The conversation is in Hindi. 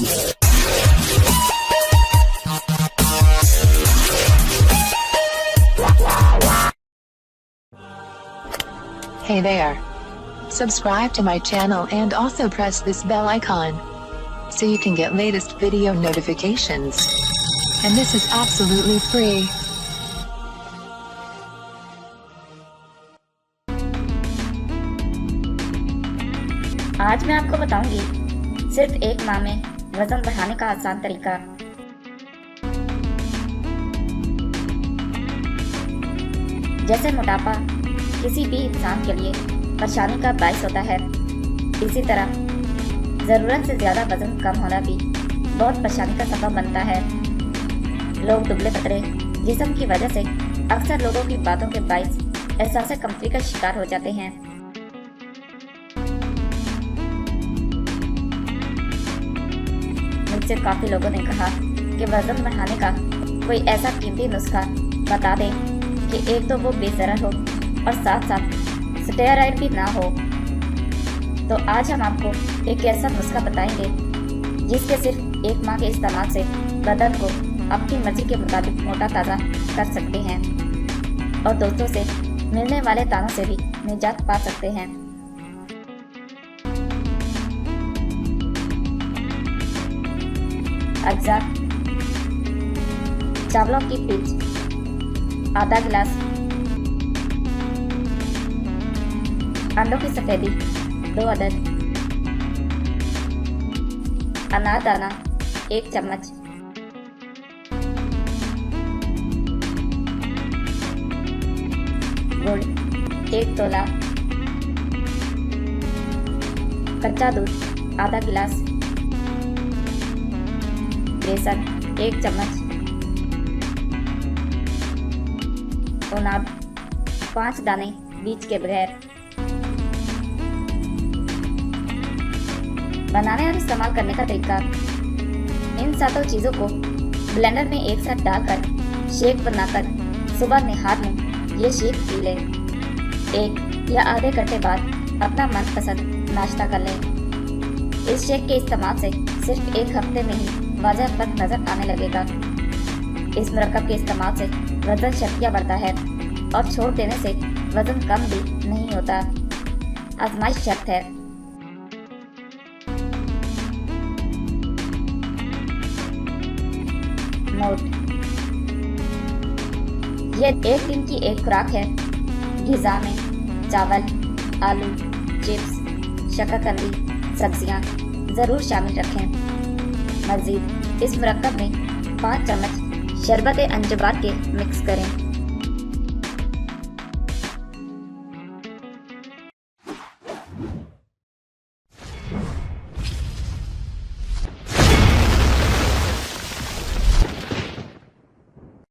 Hey there. Subscribe to my channel and also press this bell icon so you can get latest video notifications. And this is absolutely free. आज मैं आपको बताऊंगी सिर्फ एक माह में वजन बढ़ाने का आसान तरीका। जैसे मोटापा किसी भी इंसान के लिए परेशानी का बायस होता है, इसी तरह जरूरत से ज्यादा वजन कम होना भी बहुत परेशानी का सबब बनता है। लोग दुबले पतले जिस्म की वजह से अक्सर लोगों की बातों के बायस एहसास कमतरी का शिकार हो जाते हैं। मुझसे काफी लोगों ने कहा कि वजन बढ़ाने का कोई ऐसा कीमती नुस्खा बता दें कि एक तो वो बेज़रर हो और साथ साथ स्टेरॉइड भी ना हो। तो आज हम आपको एक ऐसा नुस्खा बताएंगे जिसके सिर्फ एक माह के इस्तेमाल से बदन को अपनी मर्जी के मुताबिक मोटा ताज़ा कर सकते हैं और दोस्तों से मिलने वाले तानों से भी निजात पा सकते हैं। अज्जा: चावलों की पिच आधा गिलास, अंडों की सफेदी 2 अदद, अनार दाना 1 चम्मच, गुड़ 1 तोला, कच्चा दूध आधा गिलास, बेसन 1 चम्मच, उनाब 5 दाने बीज के बगैर। बनाने और इस्तेमाल करने का तरीका: इन 7 चीजों को ब्लेंडर में एक साथ डालकर शेक बनाकर सुबह निहार में ये शेक पी लें। 1 या आधे घंटे बाद अपना मनपसंद नाश्ता कर लें। इस शेक के इस्तेमाल से सिर्फ 1 हफ्ते में ही वाज़ह फर्क नजर आने लगेगा। इस मुरक्कब के इस्तेमाल से वजन शर्तियाँ बढ़ता है और छोड़ देने से वजन कम भी नहीं होता। आजमाइश शर्त है। नोट: यह 1 दिन की एक खुराक है। ग़िज़ा में चावल, आलू, चिप्स, शकरकंदी, सब्जियां ज़रूर शामिल रखें। मज़ीद इस मुरक्कब में 5 चम्मच शरबत अंजबार के मिक्स करें।